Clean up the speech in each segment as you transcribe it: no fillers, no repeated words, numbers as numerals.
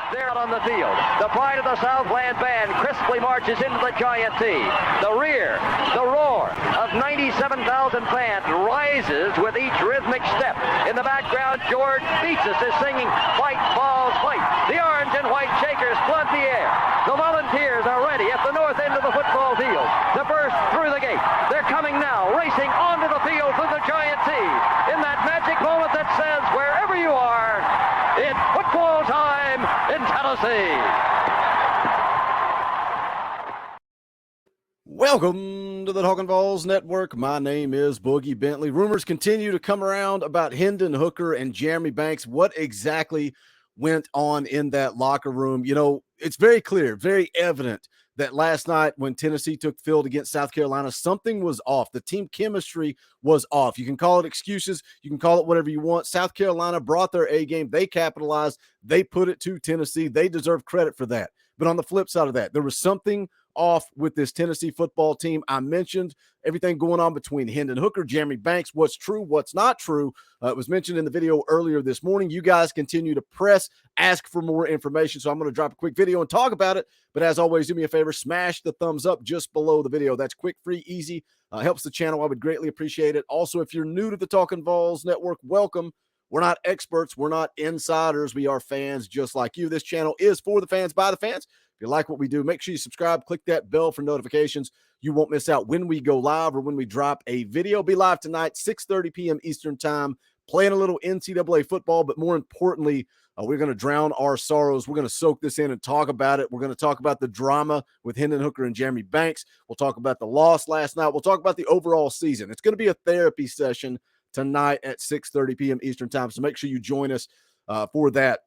They're out on the field. The pride of the Southland band crisply marches into the Giant T. The roar of 97,000 fans rises with each rhythmic step. In the background, George Beatsis is singing "Fight, Balls, Fight." The orange and white Shakers flood the air. The Volunteers are ready at the north end of the football field to burst through the gate. They're coming now, racing onto the field through the Giant T. In that magic moment that says, wherever you are, it's football time in Tennessee. Welcome to the Talkin VAWLS Network. My name is Boogie Bentley. Rumors continue to come around about Hendon Hooker and Jeremy Banks. What exactly went on in that locker room? You know, it's very clear, very evident that last night when Tennessee took the field against South Carolina, something was off. The team chemistry was off. You can call it excuses. You can call it whatever you want. South Carolina brought their A game. They capitalized. They put it to Tennessee. They deserve credit for that. But on the flip side of that, there was something off with this Tennessee football team. I mentioned everything going on between Hendon Hooker, Jeremy Banks, what's true, what's not true. It was mentioned in the video earlier this morning. You guys continue to press, ask for more information, so I'm going to drop a quick video and talk about it. But as always, do me a favor, smash the thumbs up just below the video. That's quick, free, easy. Helps the channel. I would greatly appreciate it. Also, if you're new to the Talkin VAWLS Network, welcome. We're not experts. We're not insiders. We are fans just like you. This channel is for the fans, by the fans. If you like what we do, make sure you subscribe. Click that bell for notifications. You won't miss out when we go live or when we drop a video. Be live tonight, 6:30 p.m. Eastern time, playing a little NCAA football. But more importantly, we're going to drown our sorrows. We're going to soak this in and talk about it. We're going to talk about the drama with Hendon Hooker and Jeremy Banks. We'll talk about the loss last night. We'll talk about the overall season. It's going to be a therapy session tonight at 6:30 p.m. Eastern time. So make sure you join us for that.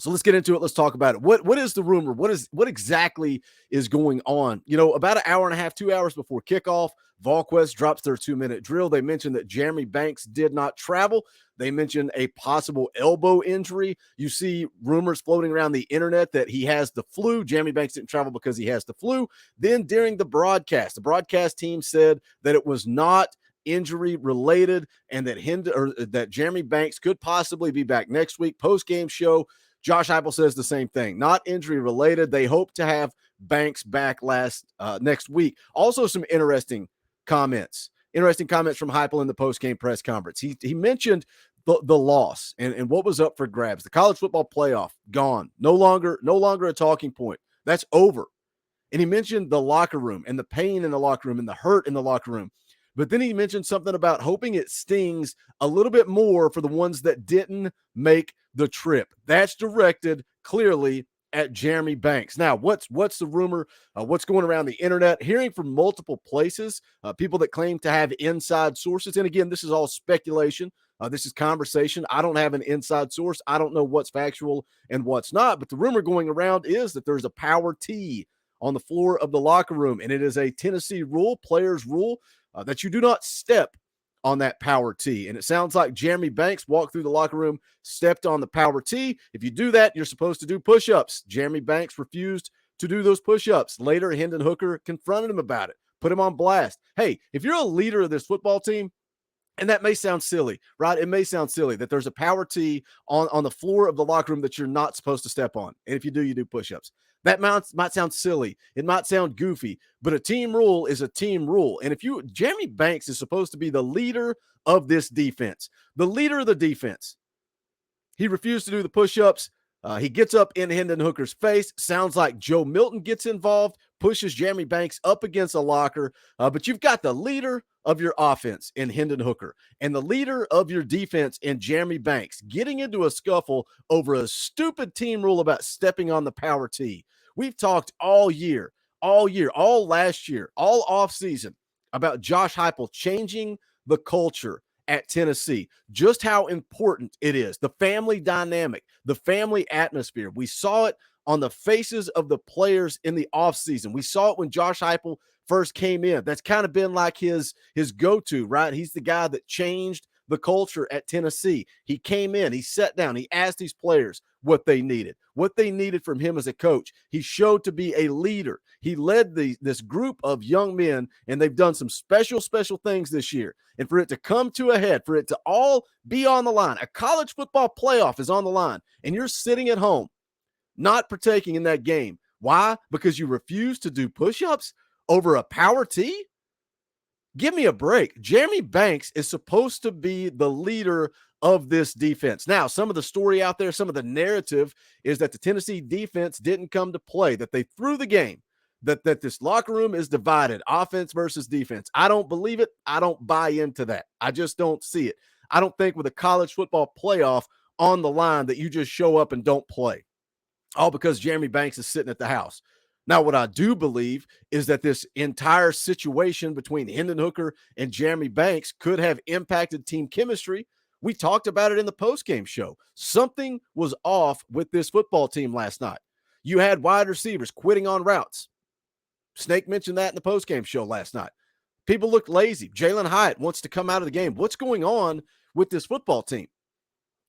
So let's get into it. Let's talk about it. What is the rumor? What exactly is going on? You know, about an hour and a half, 2 hours before kickoff, VolQuest drops their 2-minute drill. They mentioned that Jeremy Banks did not travel. They mentioned a possible elbow injury. You see rumors floating around the internet that he has the flu. Jeremy Banks didn't travel because he has the flu. Then during the broadcast team said that it was not injury related and that Jeremy Banks could possibly be back next week. Post-game show, Josh Heupel says the same thing. Not injury related. They hope to have Banks back next week. Also, some interesting comments from Heupel in the post-game press conference. He mentioned the loss and what was up for grabs. The college football playoff, gone. No longer a talking point. That's over. And he mentioned the locker room and the pain in the locker room and the hurt in the locker room. But then he mentioned something about hoping it stings a little bit more for the ones that didn't make the trip. That's directed clearly at Jeremy Banks. Now, what's the rumor? What's going around the internet? Hearing from multiple places, people that claim to have inside sources. And again, this is all speculation. This is conversation. I don't have an inside source. I don't know what's factual and what's not. But the rumor going around is that there's a power T on the floor of the locker room, and it is a Tennessee rule, players rule, that you do not step on that power T. And it sounds like Jeremy Banks walked through the locker room, stepped on the power T. If you do that, you're supposed to do push-ups. Jeremy Banks refused to do those push-ups. Later, Hendon Hooker confronted him about it, put him on blast. Hey, if you're a leader of this football team, and that may sound silly, right? It may sound silly that there's a power T on the floor of the locker room that you're not supposed to step on. And if you do, you do push-ups. That might sound silly. It might sound goofy, but a team rule is a team rule. And Jeremy Banks is supposed to be the leader of this defense, the leader of the defense. He refused to do the push-ups. He gets up in Hendon Hooker's face. Sounds like Joe Milton gets involved, pushes Jeremy Banks up against a locker. But you've got the leader of your offense in Hendon Hooker and the leader of your defense in Jeremy Banks getting into a scuffle over a stupid team rule about stepping on the power T. We've talked all year, all last year, all offseason about Josh Heupel changing the culture at Tennessee, just how important it is, the family dynamic, the family atmosphere. We saw it on the faces of the players in the offseason. We saw it when Josh Heupel first came in. That's kind of been like his go-to, right? He's the guy that changed the culture at Tennessee. He came in, he sat down, he asked these players what they needed from him as a coach. He showed to be a leader. He led this group of young men, and they've done some special things this year. And for it to come to a head, for it to all be on the line, a college football playoff is on the line, and you're sitting at home not partaking in that game. Why? Because you refuse to do push-ups over a power T? Give me a break. Jeremy Banks is supposed to be the leader of this defense. Now, some of the story out there, some of the narrative is that the Tennessee defense didn't come to play, that they threw the game, that this locker room is divided, offense versus defense. I don't believe it. I don't buy into that. I just don't see it. I don't think with a college football playoff on the line that you just show up and don't play, all because Jeremy Banks is sitting at the house. Now, what I do believe is that this entire situation between Hendon Hooker and Jeremy Banks could have impacted team chemistry. We talked about it in the postgame show. Something was off with this football team last night. You had wide receivers quitting on routes. Snake mentioned that in the postgame show last night. People looked lazy. Jalen Hyatt wants to come out of the game. What's going on with this football team?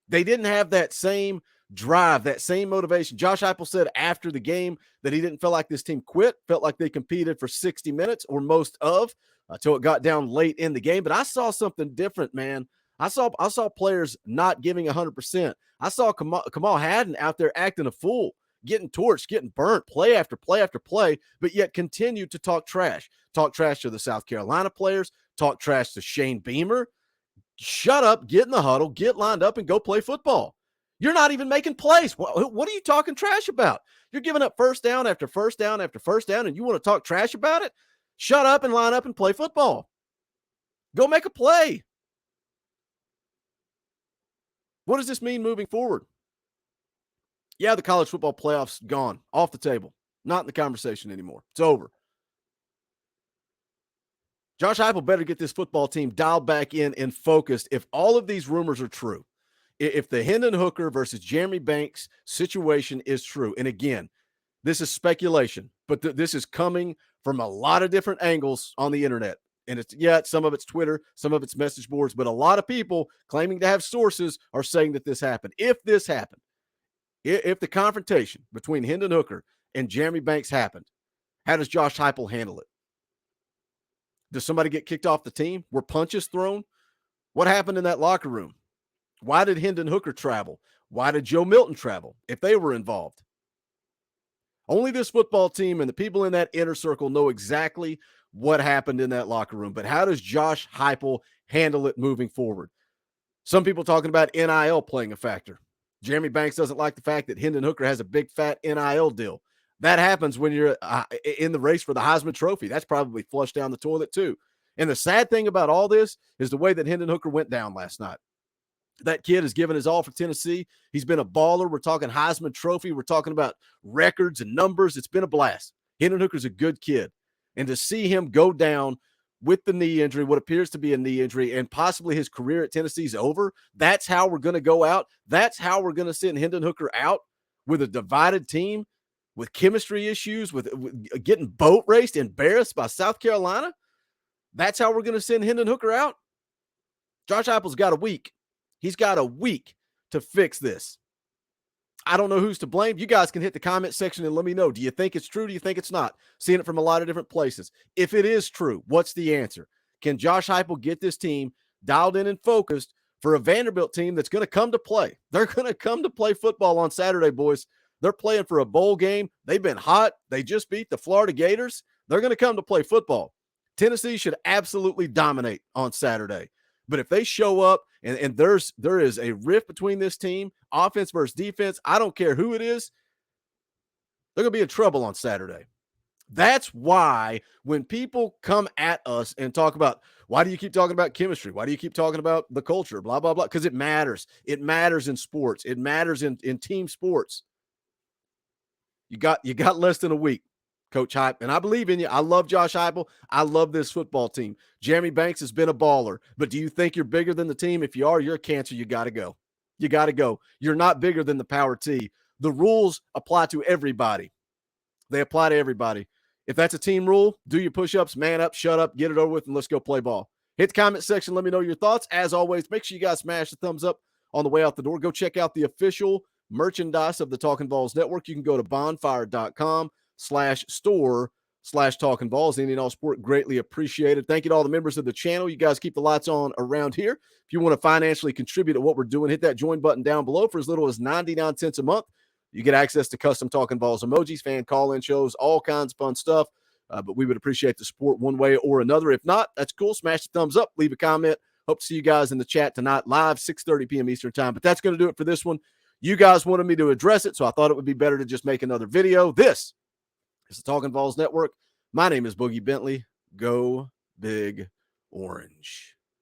They didn't have that same drive, that same motivation. Josh Heupel said after the game that he didn't feel like this team quit, felt like they competed for 60 minutes or most of until it got down late in the game. But I saw something different, man. I saw players not giving 100%. I saw Kamal Hadden out there acting a fool, getting torched, getting burnt, play after play after play, but yet continued to talk trash to the South Carolina players, talk trash to Shane Beamer. Shut up, get in the huddle, get lined up, and go play football. You're not even making plays. What are you talking trash about? You're giving up first down after first down after first down, and you want to talk trash about it? Shut up and line up and play football. Go make a play. What does this mean moving forward? Yeah, the college football playoffs gone, off the table. Not in the conversation anymore. It's over. Josh Heupel better get this football team dialed back in and focused if all of these rumors are true. If the Hendon Hooker versus Jeremy Banks situation is true, and again, this is speculation, but this is coming from a lot of different angles on the internet. And some of it's Twitter, some of it's message boards, but a lot of people claiming to have sources are saying that this happened. If this happened, if the confrontation between Hendon Hooker and Jeremy Banks happened, how does Josh Heupel handle it? Does somebody get kicked off the team? Were punches thrown? What happened in that locker room? Why did Hendon Hooker travel? Why did Joe Milton travel if they were involved? Only this football team and the people in that inner circle know exactly what happened in that locker room. But how does Josh Heupel handle it moving forward? Some people talking about NIL playing a factor. Jeremy Banks doesn't like the fact that Hendon Hooker has a big fat NIL deal. That happens when you're in the race for the Heisman Trophy. That's probably flushed down the toilet too. And the sad thing about all this is the way that Hendon Hooker went down last night. That kid has given his all for Tennessee. He's been a baller. We're talking Heisman Trophy. We're talking about records and numbers. It's been a blast. Hendon Hooker's a good kid. And to see him go down with the knee injury, what appears to be a knee injury, and possibly his career at Tennessee's over, that's how we're going to go out. That's how we're going to send Hendon Hooker out with a divided team, with chemistry issues, with getting boat raced, embarrassed by South Carolina. That's how we're going to send Hendon Hooker out. Josh Heupel's got a week. He's got a week to fix this. I don't know who's to blame. You guys can hit the comment section and let me know. Do you think it's true? Do you think it's not? Seeing it from a lot of different places. If it is true, what's the answer? Can Josh Heupel get this team dialed in and focused for a Vanderbilt team that's going to come to play? They're going to come to play football on Saturday, boys. They're playing for a bowl game. They've been hot. They just beat the Florida Gators. They're going to come to play football. Tennessee should absolutely dominate on Saturday. But if they show up and there is a rift between this team, offense versus defense, I don't care who it is, they're going to be in trouble on Saturday. That's why when people come at us and talk about, why do you keep talking about chemistry? Why do you keep talking about the culture? Blah, blah, blah. Because it matters. It matters in sports. It matters in team sports. You got less than a week, Coach Hype, and I believe in you. I love Josh Heupel. I love this football team. Jeremy Banks has been a baller, but do you think you're bigger than the team? If you are, you're a cancer. You got to go. You got to go. You're not bigger than the power T. The rules apply to everybody. They apply to everybody. If that's a team rule, do your push-ups, man up, shut up, get it over with, and let's go play ball. Hit the comment section. Let me know your thoughts. As always, make sure you guys smash the thumbs up on the way out the door. Go check out the official merchandise of the Talkin' VAWLS Network. You can go to bonfire.com/store/Talkin' VAWLS. Any and all support greatly appreciated. Thank you to all the members of the channel. You guys keep the lights on around here. If you want to financially contribute to what we're doing, hit that join button down below for as little as 99 cents a month. You get access to custom Talkin' Balls emojis, fan call-in shows, all kinds of fun stuff. But we would appreciate the support one way or another. If not, that's cool. Smash the thumbs up, leave a comment. Hope to see you guys in the chat tonight, live 6:30 p.m. Eastern time. But that's going to do it for this one. You guys wanted me to address it, so I thought it would be better to just make another video. This is the Talkin' Balls Network. My name is Boogie Bentley. Go Big Orange.